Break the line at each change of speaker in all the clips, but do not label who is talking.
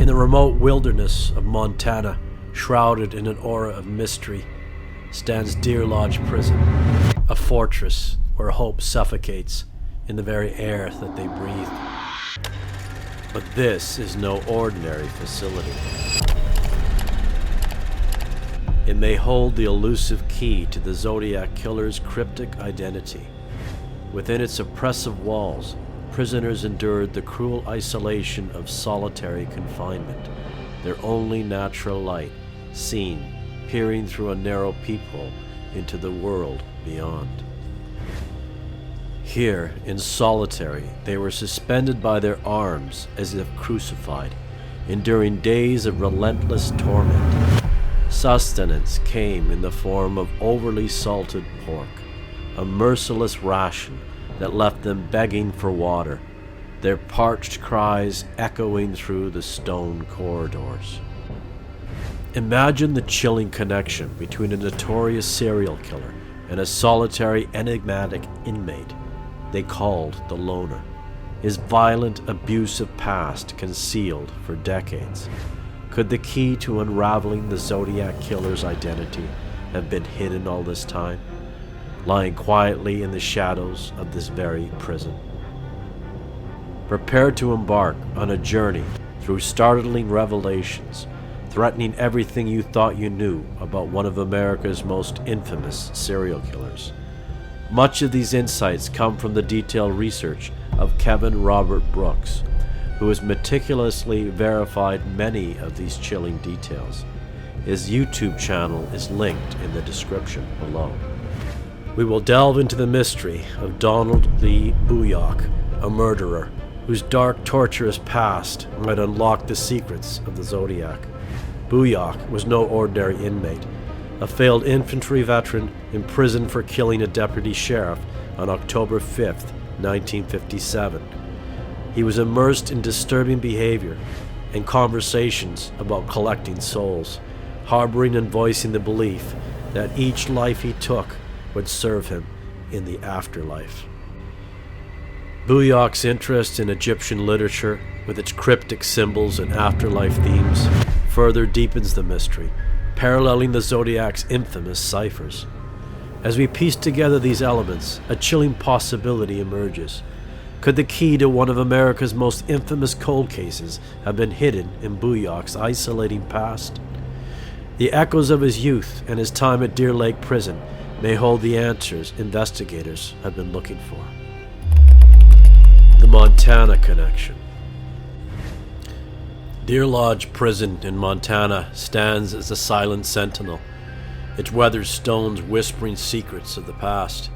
In the remote wilderness of Montana, shrouded in an aura of mystery, stands Deer Lodge Prison, a fortress where hope suffocates in the very air that they breathe. But this is no ordinary facility. It may hold the elusive key to the Zodiac killer's cryptic identity. Within its oppressive walls, prisoners endured the cruel isolation of solitary confinement, their only natural light seen peering through a narrow peephole into the world beyond. Here, in solitary, they were suspended by their arms as if crucified, enduring days of relentless torment. Sustenance came in the form of overly salted pork, a merciless ration that left them begging for water, their parched cries echoing through the stone corridors. Imagine the chilling connection between a notorious serial killer and a solitary, enigmatic inmate they called the Loner, his violent, abusive past concealed for decades. Could the key to unraveling the Zodiac killer's identity have been hidden all this time, lying quietly in the shadows of this very prison? Prepare to embark on a journey through startling revelations, threatening everything you thought you knew about one of America's most infamous serial killers. Much of these insights come from the detailed research of Keneth Robert Brooks, who has meticulously verified many of these chilling details. His YouTube channel is linked in the description below. We will delve into the mystery of Donald Lee Bujok, a murderer whose dark, torturous past might unlock the secrets of the Zodiac. Bujok was no ordinary inmate, a failed infantry veteran imprisoned for killing a deputy sheriff on October 5, 1957. He was immersed in disturbing behavior and conversations about collecting souls, harboring and voicing the belief that each life he took would serve him in the afterlife. Bujok's interest in Egyptian literature, with its cryptic symbols and afterlife themes, further deepens the mystery, paralleling the Zodiac's infamous ciphers. As we piece together these elements, a chilling possibility emerges. Could the key to one of America's most infamous cold cases have been hidden in Bujok's isolating past? The echoes of his youth and his time at Deer Lake Prison may hold the answers investigators have been looking for. The Montana Connection. Deer Lodge Prison in Montana stands as a silent sentinel, its weathered stones whispering secrets of the past.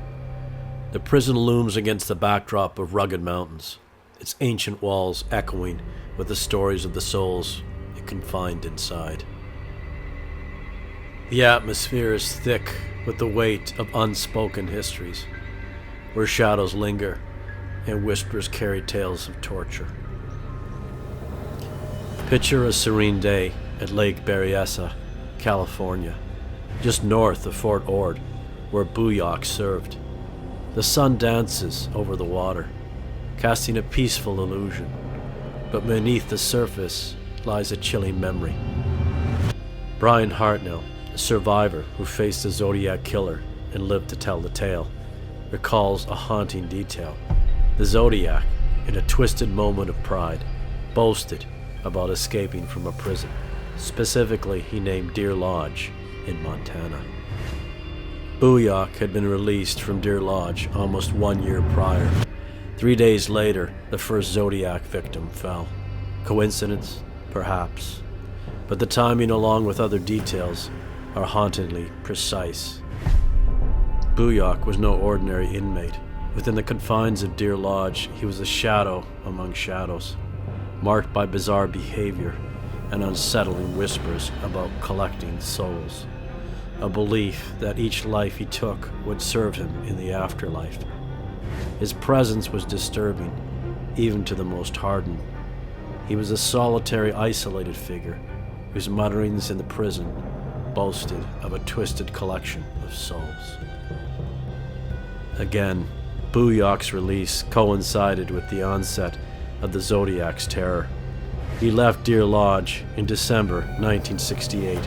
The prison looms against the backdrop of rugged mountains, its ancient walls echoing with the stories of the souls it confined inside. The atmosphere is thick with the weight of unspoken histories, where shadows linger and whispers carry tales of torture. Picture a serene day at Lake Berryessa, California, just north of Fort Ord, where Bujok served. The sun dances over the water, casting a peaceful illusion, but beneath the surface lies a chilling memory. Brian Hartnell, a survivor who faced the Zodiac killer and lived to tell the tale, recalls a haunting detail. The Zodiac, in a twisted moment of pride, boasted about escaping from a prison. Specifically, he named Deer Lodge in Montana. Bujok had been released from Deer Lodge almost 1 year prior. 3 days later, the first Zodiac victim fell. Coincidence? Perhaps. But the timing, along with other details, are hauntingly precise. Bujok was no ordinary inmate. Within the confines of Deer Lodge, he was a shadow among shadows, marked by bizarre behavior and unsettling whispers about collecting souls, a belief that each life he took would serve him in the afterlife. His presence was disturbing, even to the most hardened. He was a solitary, isolated figure whose mutterings in the prison boasted of a twisted collection of souls. Again, Bujok's release coincided with the onset of the Zodiac's terror. He left Deer Lodge in December 1968,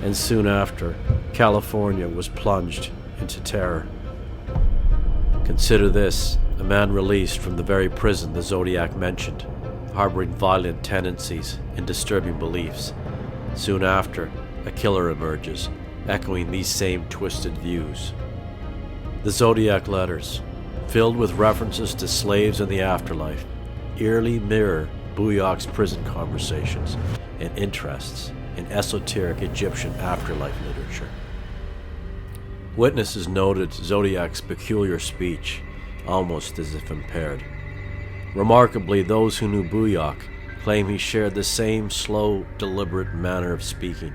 and soon after, California was plunged into terror. Consider this, a man released from the very prison the Zodiac mentioned, harboring violent tendencies and disturbing beliefs. Soon after, a killer emerges, echoing these same twisted views. The Zodiac letters, filled with references to slaves and the afterlife, eerily mirror Bujok's prison conversations and interests in esoteric Egyptian afterlife literature. Witnesses noted Zodiac's peculiar speech, almost as if impaired. Remarkably, those who knew Bujok claim he shared the same slow, deliberate manner of speaking,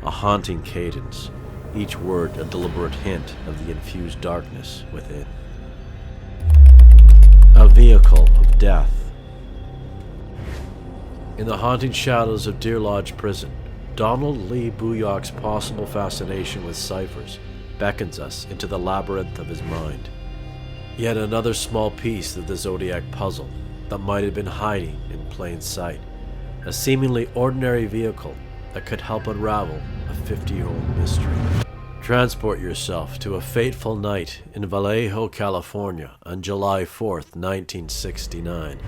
a haunting cadence, each word a deliberate hint of the infused darkness within. A vehicle of death. In the haunting shadows of Deer Lodge Prison, Donald Lee Bujok's possible fascination with ciphers beckons us into the labyrinth of his mind. Yet another small piece of the Zodiac puzzle that might have been hiding in plain sight, a seemingly ordinary vehicle that could help unravel a 50-year-old mystery. Transport yourself to a fateful night in Vallejo, California on July 4th, 1969.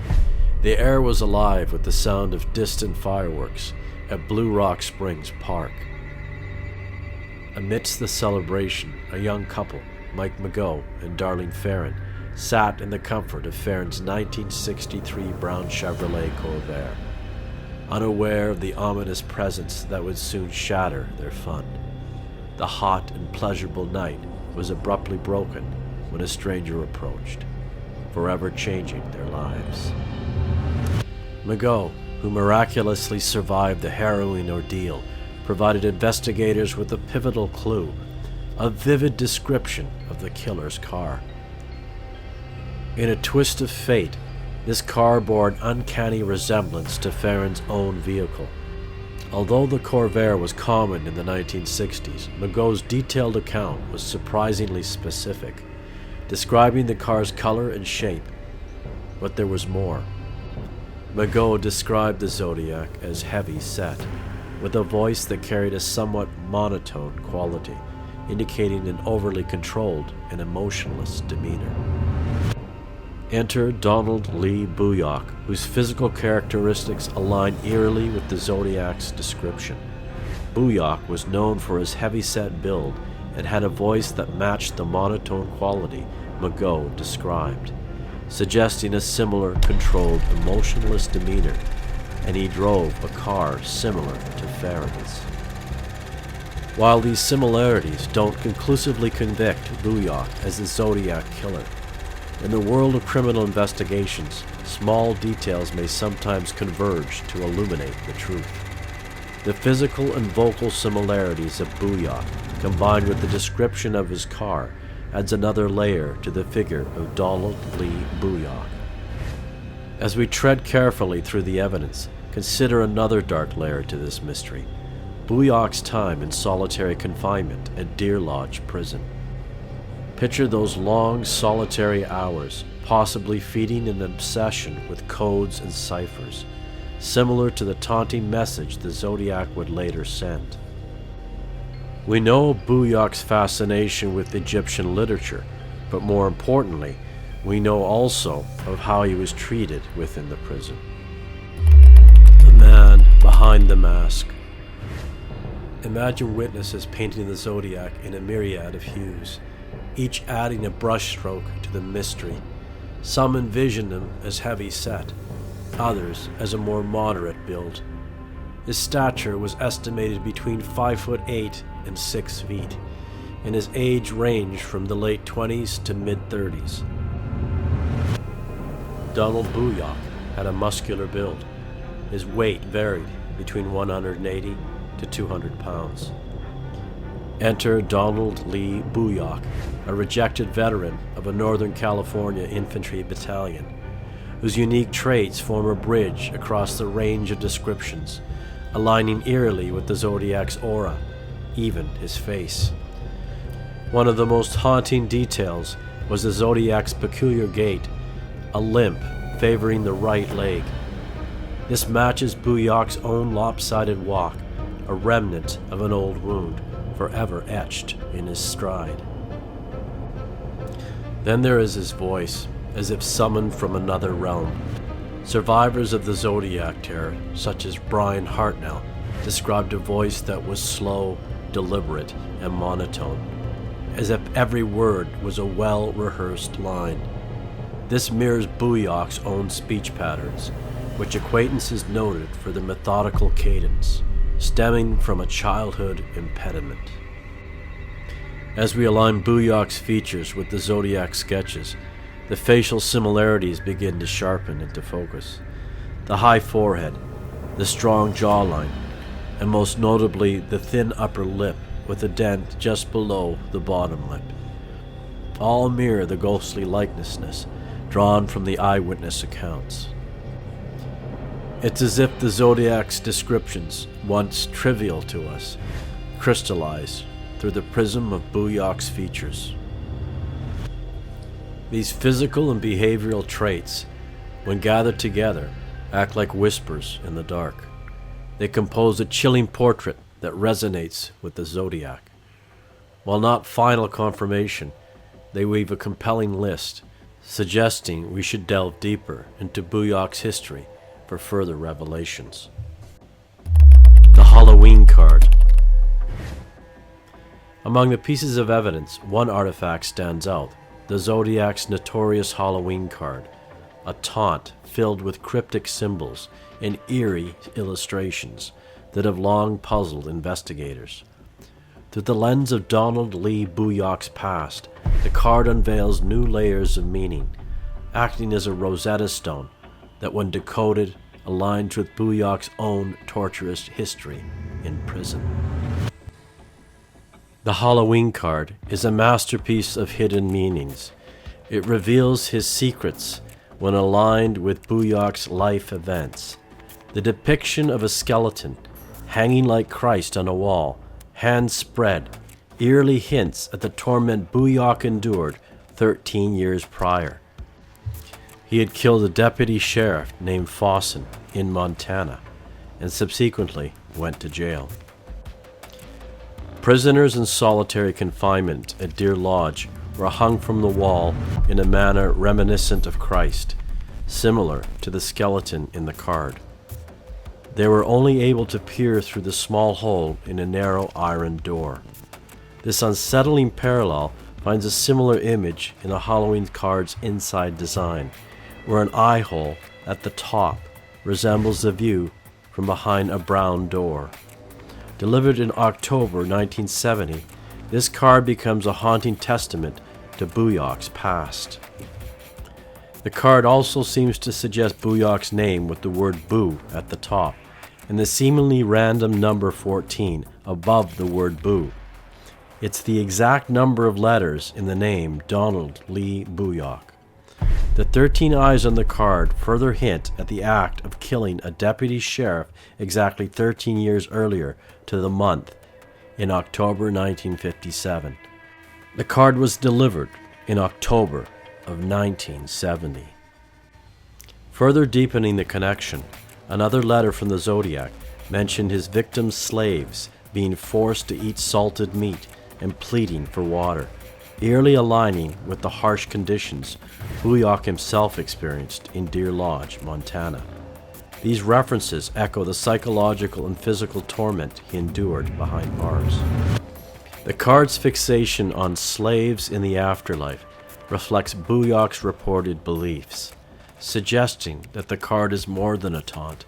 The air was alive with the sound of distant fireworks at Blue Rock Springs Park. Amidst the celebration, a young couple, Mike Mageau and Darlene Farron, sat in the comfort of Farron's 1963 brown Chevrolet Corvair, unaware of the ominous presence that would soon shatter their fun. The hot and pleasurable night was abruptly broken when a stranger approached, forever changing their lives. Mageau, who miraculously survived the harrowing ordeal, provided investigators with a pivotal clue, a vivid description of the killer's car. In a twist of fate, this car bore an uncanny resemblance to Farron's own vehicle. Although the Corvair was common in the 1960s, Mageau's detailed account was surprisingly specific, describing the car's color and shape. But there was more. Mageau described the Zodiac as heavy-set, with a voice that carried a somewhat monotone quality, indicating an overly controlled and emotionless demeanor. Enter Donald Lee Bujok, whose physical characteristics align eerily with the Zodiac's description. Bujok was known for his heavy-set build and had a voice that matched the monotone quality Mageau described, suggesting a similar, controlled, emotionless demeanor, and he drove a car similar to Farron's. While these similarities don't conclusively convict Bujok as the Zodiac killer, in the world of criminal investigations, small details may sometimes converge to illuminate the truth. The physical and vocal similarities of Bujok, combined with the description of his car, adds another layer to the figure of Donald Lee Bujok. As we tread carefully through the evidence, consider another dark layer to this mystery: Bujok's time in solitary confinement at Deer Lodge Prison. Picture those long, solitary hours, possibly feeding an obsession with codes and ciphers, similar to the taunting message the Zodiac would later send. We know Bujok's fascination with Egyptian literature, but more importantly, we know also of how he was treated within the prison. The man behind the mask. Imagine witnesses painting the Zodiac in a myriad of hues, each adding a brushstroke to the mystery. Some envision him as heavy-set, others as a more moderate build. His stature was estimated between 5'8" and 6 feet, and his age ranged from the late 20s to mid-30s. Donald Bujok had a muscular build. His weight varied between 180 to 200 pounds. Enter Donald Lee Bujok, a rejected veteran of a Northern California infantry battalion, whose unique traits form a bridge across the range of descriptions, aligning eerily with the Zodiac's aura, even his face. One of the most haunting details was the Zodiac's peculiar gait, a limp favoring the right leg. This matches Bujok's own lopsided walk, a remnant of an old wound, forever etched in his stride. Then there is his voice, as if summoned from another realm. Survivors of the Zodiac terror, such as Brian Hartnell, described a voice that was slow, deliberate, and monotone, as if every word was a well-rehearsed line. This mirrors Bujok's own speech patterns, which acquaintances noted for their methodical cadence, stemming from a childhood impediment. As we align Bujok's features with the Zodiac sketches, the facial similarities begin to sharpen into focus. The high forehead, the strong jawline, and most notably the thin upper lip with a dent just below the bottom lip. All mirror the ghostly likenesses drawn from the eyewitness accounts. It's as if the Zodiac's descriptions, once trivial to us, crystallize through the prism of Bujok's features. These physical and behavioral traits, when gathered together, act like whispers in the dark. They compose a chilling portrait that resonates with the Zodiac. While not final confirmation, they weave a compelling list, suggesting we should delve deeper into Bujok's history for further revelations. The Halloween card. Among the pieces of evidence, one artifact stands out: the Zodiac's notorious Halloween card, a taunt filled with cryptic symbols and eerie illustrations that have long puzzled investigators. Through the lens of Donald Lee Bujok's past, the card unveils new layers of meaning, acting as a Rosetta Stone that, when decoded, aligns with Bujok's own torturous history in prison. The Halloween card is a masterpiece of hidden meanings. It reveals his secrets when aligned with Bujok's life events. The depiction of a skeleton hanging like Christ on a wall, hands spread, eerily hints at the torment Bujok endured 13 years prior. He had killed a deputy sheriff named Fawson in Montana and subsequently went to jail. Prisoners in solitary confinement at Deer Lodge were hung from the wall in a manner reminiscent of Christ, similar to the skeleton in the card. They were only able to peer through the small hole in a narrow iron door. This unsettling parallel finds a similar image in a Halloween card's inside design, where an eye hole at the top resembles the view from behind a brown door. Delivered in October 1970, this card becomes a haunting testament to Bujok's past. The card also seems to suggest Bujok's name with the word Boo at the top, and the seemingly random number 14 above the word Boo. It's the exact number of letters in the name Donald Lee Bujok. The 13 eyes on the card further hint at the act of killing a deputy sheriff exactly 13 years earlier to the month, in October 1957. The card was delivered in October of 1970. Further deepening the connection, another letter from the Zodiac mentioned his victims' slaves being forced to eat salted meat and pleading for water, eerily aligning with the harsh conditions Bujok himself experienced in Deer Lodge, Montana. These references echo the psychological and physical torment he endured behind bars. The card's fixation on slaves in the afterlife reflects Bujok's reported beliefs, suggesting that the card is more than a taunt.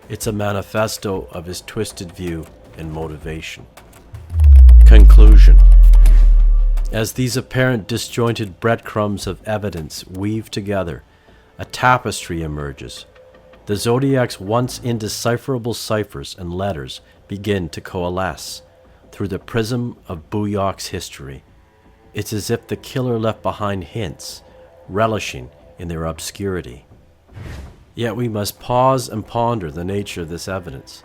It's a manifesto of his twisted view and motivation. Conclusion. As these apparent disjointed breadcrumbs of evidence weave together, a tapestry emerges. The Zodiac's once indecipherable ciphers and letters begin to coalesce through the prism of Bujok's history. It's as if the killer left behind hints, relishing in their obscurity. Yet we must pause and ponder the nature of this evidence.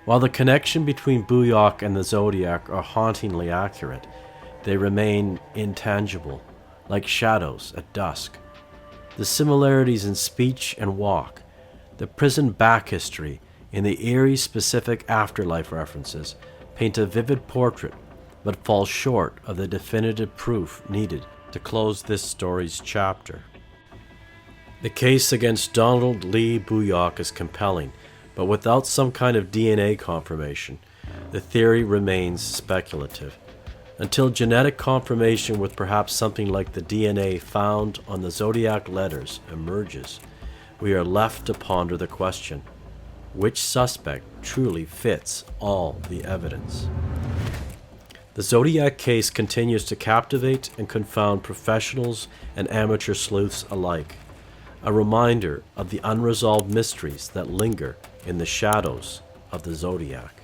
While the connection between Bujok and the Zodiac are hauntingly accurate, they remain intangible, like shadows at dusk. The similarities in speech and walk, The prison back history and the eerie specific afterlife references paint a vivid portrait, but fall short of the definitive proof needed to close this story's chapter. The case against Donald Lee Bujok is compelling, but without some kind of DNA confirmation, the theory remains speculative. Until genetic confirmation with perhaps something like the DNA found on the Zodiac letters emerges, we are left to ponder the question: which suspect truly fits all the evidence? The Zodiac case continues to captivate and confound professionals and amateur sleuths alike, a reminder of the unresolved mysteries that linger in the shadows of the Zodiac.